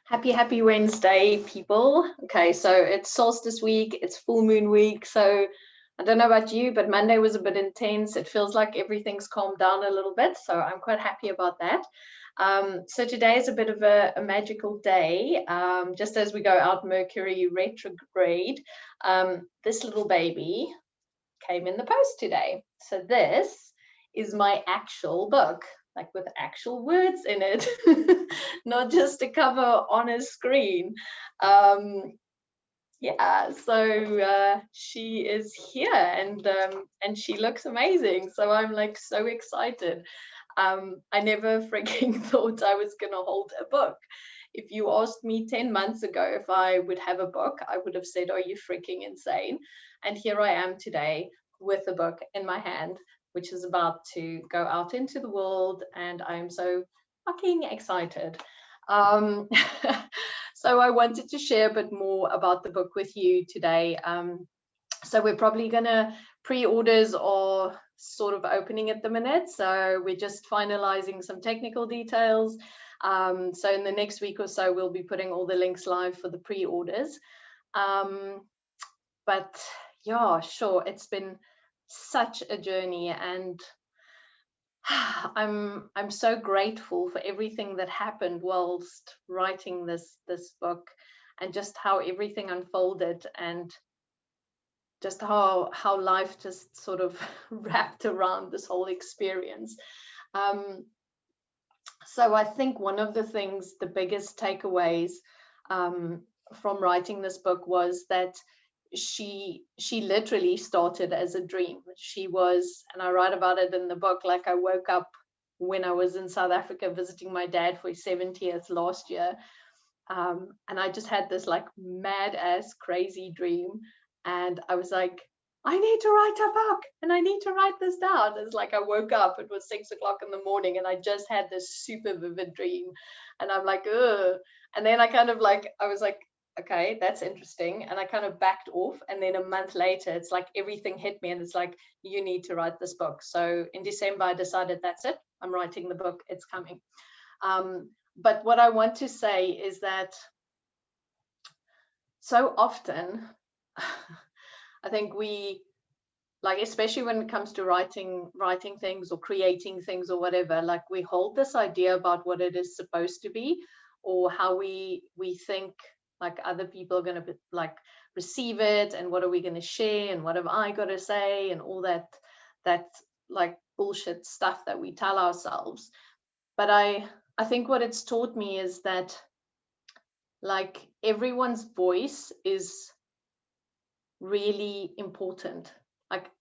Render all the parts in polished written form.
Happy Wednesday, people. Okay, so it's solstice week, it's full moon week. So I don't know about you, but Monday was a bit intense. It feels like everything's calmed down a little bit. So I'm quite happy about that. So today is a bit of a magical day. Just as we go out Mercury retrograde, this little baby came in the post today. So this is my actual book, like with actual words in it, not just a cover on a screen. Yeah, so she is here, and she looks amazing. So I'm like so excited. I never freaking thought I was gonna hold a book. If you asked me 10 months ago if I would have a book, I would have said, "Are you freaking insane?" And here I am today with a book in my hand, which is about to go out into the world, and I'm so fucking excited. Um, so I wanted to share a bit more about the book with you today. So we're probably gonna pre-orders are sort of opening at the minute, so we're just finalizing some technical details. So in the next week or so, we'll be putting all the links live for the pre-orders. But yeah, sure, it's been such a journey, and I'm so grateful for everything that happened whilst writing this book, and just how everything unfolded, and just how life just sort of wrapped around this whole experience. So I think one of the things, the biggest takeaways from writing this book was that she literally started as a dream. She was, and I write about it in the book, like I woke up when I was in South Africa visiting my dad for his 70th last year. And I just had this like mad ass crazy dream. And I was like, I need to write a book and I need to write this down. It's like I woke up, it was 6 o'clock in the morning, and I just had this super vivid dream. And I'm like, ugh. And then I kind of like, I was like, okay, that's interesting. And I kind of backed off. And then a month later, it's like everything hit me, and it's like, you need to write this book. So in December, I decided that's it. I'm writing the book, it's coming. But what I want to say is that so often, I think we, like, especially when it comes to writing things or creating things or whatever, like we hold this idea about what it is supposed to be, or how we think like other people are going to like receive it, and what are we going to share, and what have I got to say, and all that like bullshit stuff that we tell ourselves. But I think what it's taught me is that like everyone's voice is really important. Like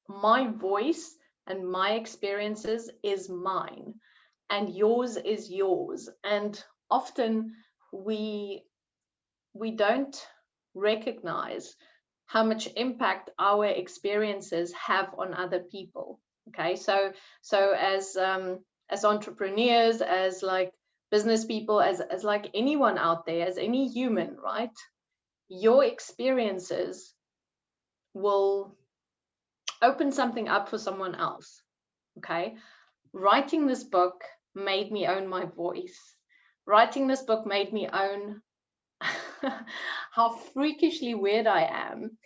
my voice and my experiences is mine, and yours is yours. And often we don't recognize how much impact our experiences have on other people. Okay, so as entrepreneurs, as like business people, as like anyone out there, as any human, right? Your experiences will open something up for someone else. Okay, writing this book made me own my voice. Writing this book made me own how freakishly weird I am,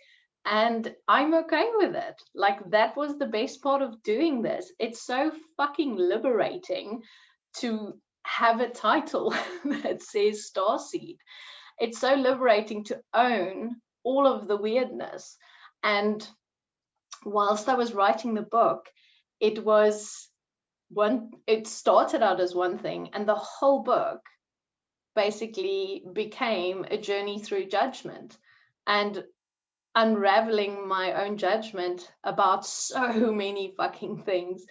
and I'm okay with it. Like that was the best part of doing this. It's so fucking liberating to have a title that says Starseed. It's so liberating to own all of the weirdness. And whilst I was writing the book, it was it started out as one thing, and the whole book basically became a journey through judgment and unraveling my own judgment about so many fucking things,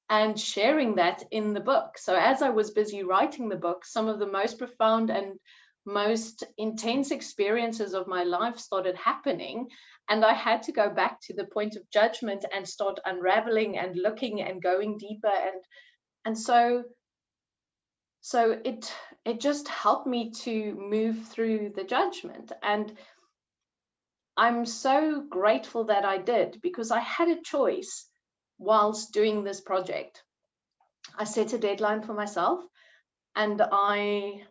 and sharing that in the book. So as I was busy writing the book, some of the most profound and most intense experiences of my life started happening, and I had to go back to the point of judgment and start unraveling and looking and going deeper. And so it just helped me to move through the judgment. And I'm so grateful that I did, because I had a choice whilst doing this project. I set a deadline for myself, and I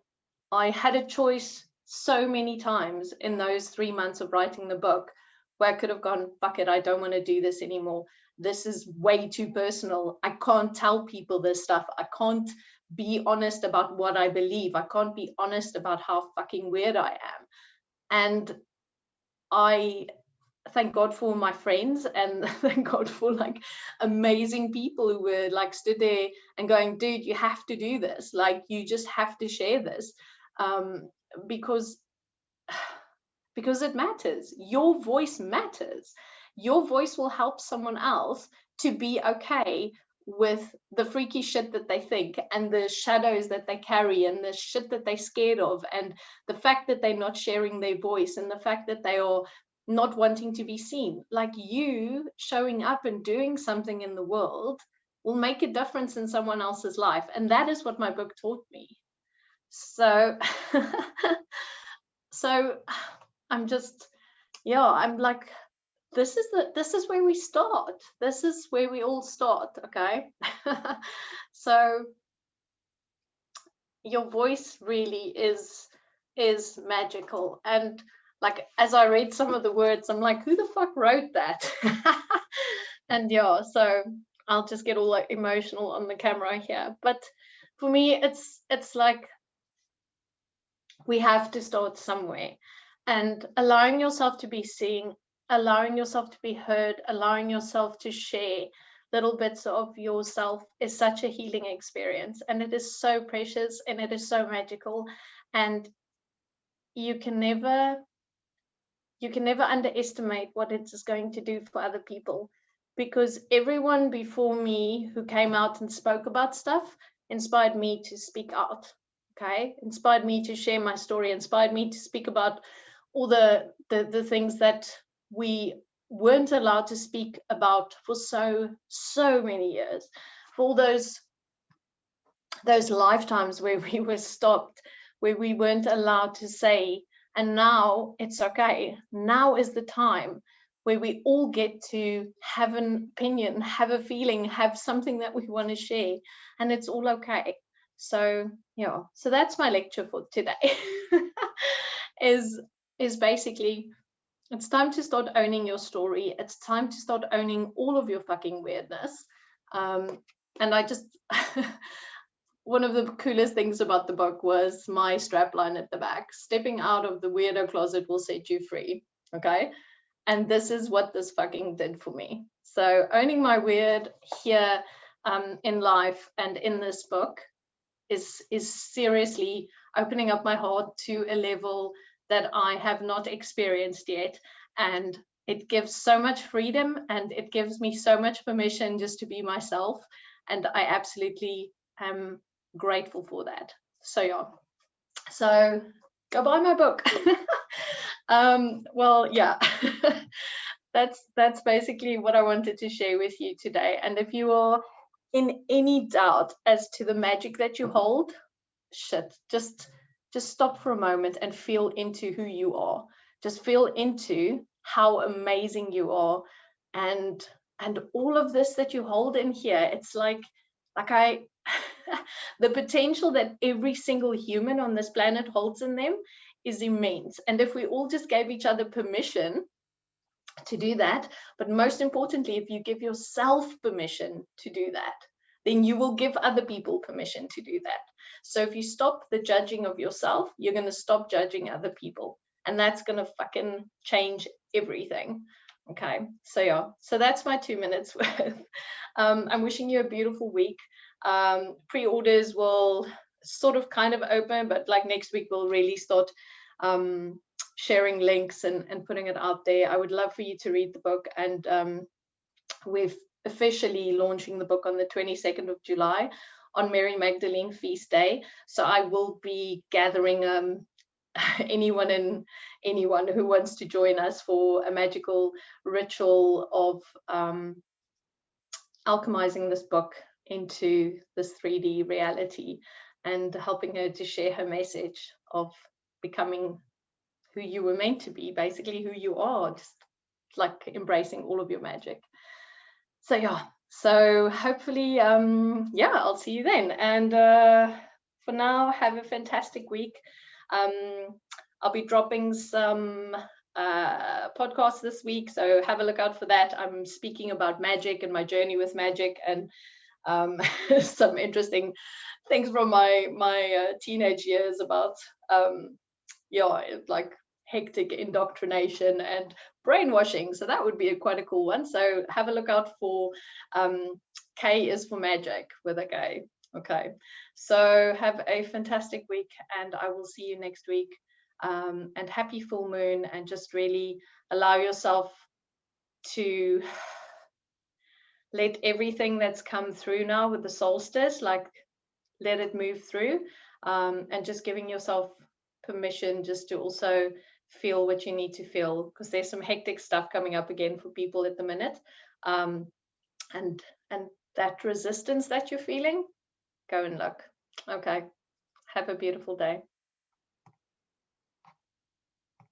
I had a choice so many times in those 3 months of writing the book where I could have gone, fuck it, I don't want to do this anymore. This is way too personal. I can't tell people this stuff. I can't be honest about what I believe. I can't be honest about how fucking weird I am. And I thank God for my friends, and thank God for like amazing people who were like stood there and going, dude, you have to do this. Like, you just have to share this, because it matters. Your voice matters. Your voice will help someone else to be okay with the freaky shit that they think, and the shadows that they carry, and the shit that they're scared of, and the fact that they're not sharing their voice, and the fact that they are not wanting to be seen. Like, you showing up and doing something in the world will make a difference in someone else's life. And that is what my book taught me. So so I'm just, yeah, I'm like, this is where we start. This is where we all start, okay? So your voice really is magical. And like, as I read some of the words, I'm like, who the fuck wrote that? And yeah, so I'll just get all like emotional on the camera here. But for me, it's like, we have to start somewhere, and allowing yourself to be seen, allowing yourself to be heard, allowing yourself to share little bits of yourself is such a healing experience, and it is so precious, and it is so magical. And you can never underestimate what it is going to do for other people, because everyone before me who came out and spoke about stuff inspired me to speak out. Okay, inspired me to share my story, inspired me to speak about all the things that we weren't allowed to speak about for so many years, for all those lifetimes where we were stopped, where we weren't allowed to say. And now it's okay. Now is the time where we all get to have an opinion, have a feeling, have something that we want to share, and it's all okay. So yeah, so that's my lecture for today. is basically, it's time to start owning your story. It's time to start owning all of your fucking weirdness. And I just one of the coolest things about the book was my strapline at the back: stepping out of the weirdo closet will set you free. Okay, and this is what this fucking did for me. So owning my weird here, in life and in this book is seriously opening up my heart to a level that I have not experienced yet. And it gives so much freedom, and it gives me so much permission just to be myself. And I absolutely am grateful for that. So yeah, so go buy my book. Well, yeah. That's basically what I wanted to share with you today. And if you are in any doubt as to the magic that you hold, shit, just stop for a moment and feel into who you are. Just feel into how amazing you are, and all of this that you hold in here. It's like I the potential that every single human on this planet holds in them is immense. And if we all just gave each other permission to do that, but most importantly, if you give yourself permission to do that, then you will give other people permission to do that. So if you stop the judging of yourself, you're going to stop judging other people, and that's going to fucking change everything. Okay, so yeah, so that's my 2 minutes worth. I'm wishing you a beautiful week. Pre-orders will sort of kind of open, but like next week we'll really start sharing links and putting it out there. I would love for you to read the book, and we're officially launching the book on the 22nd of July on Mary Magdalene Feast Day. So I will be gathering anyone who wants to join us for a magical ritual of alchemizing this book into this 3D reality, and helping her to share her message of becoming who you were meant to be, basically who you are, just like embracing all of your magic. So yeah, so hopefully yeah, I'll see you then. And for now, have a fantastic week. I'll be dropping some podcasts this week, so have a look out for that. I'm speaking about magic and my journey with magic, and some interesting things from my teenage years about like hectic indoctrination and brainwashing. So that would be quite a cool one. So have a look out for K is for magic with a K. Okay, so have a fantastic week, and I will see you next week. And happy full moon, and just really allow yourself to let everything that's come through now with the solstice, like let it move through, and just giving yourself permission just to also feel what you need to feel, because there's some hectic stuff coming up again for people at the minute, and that resistance that you're feeling, go and look. Okay, have a beautiful day.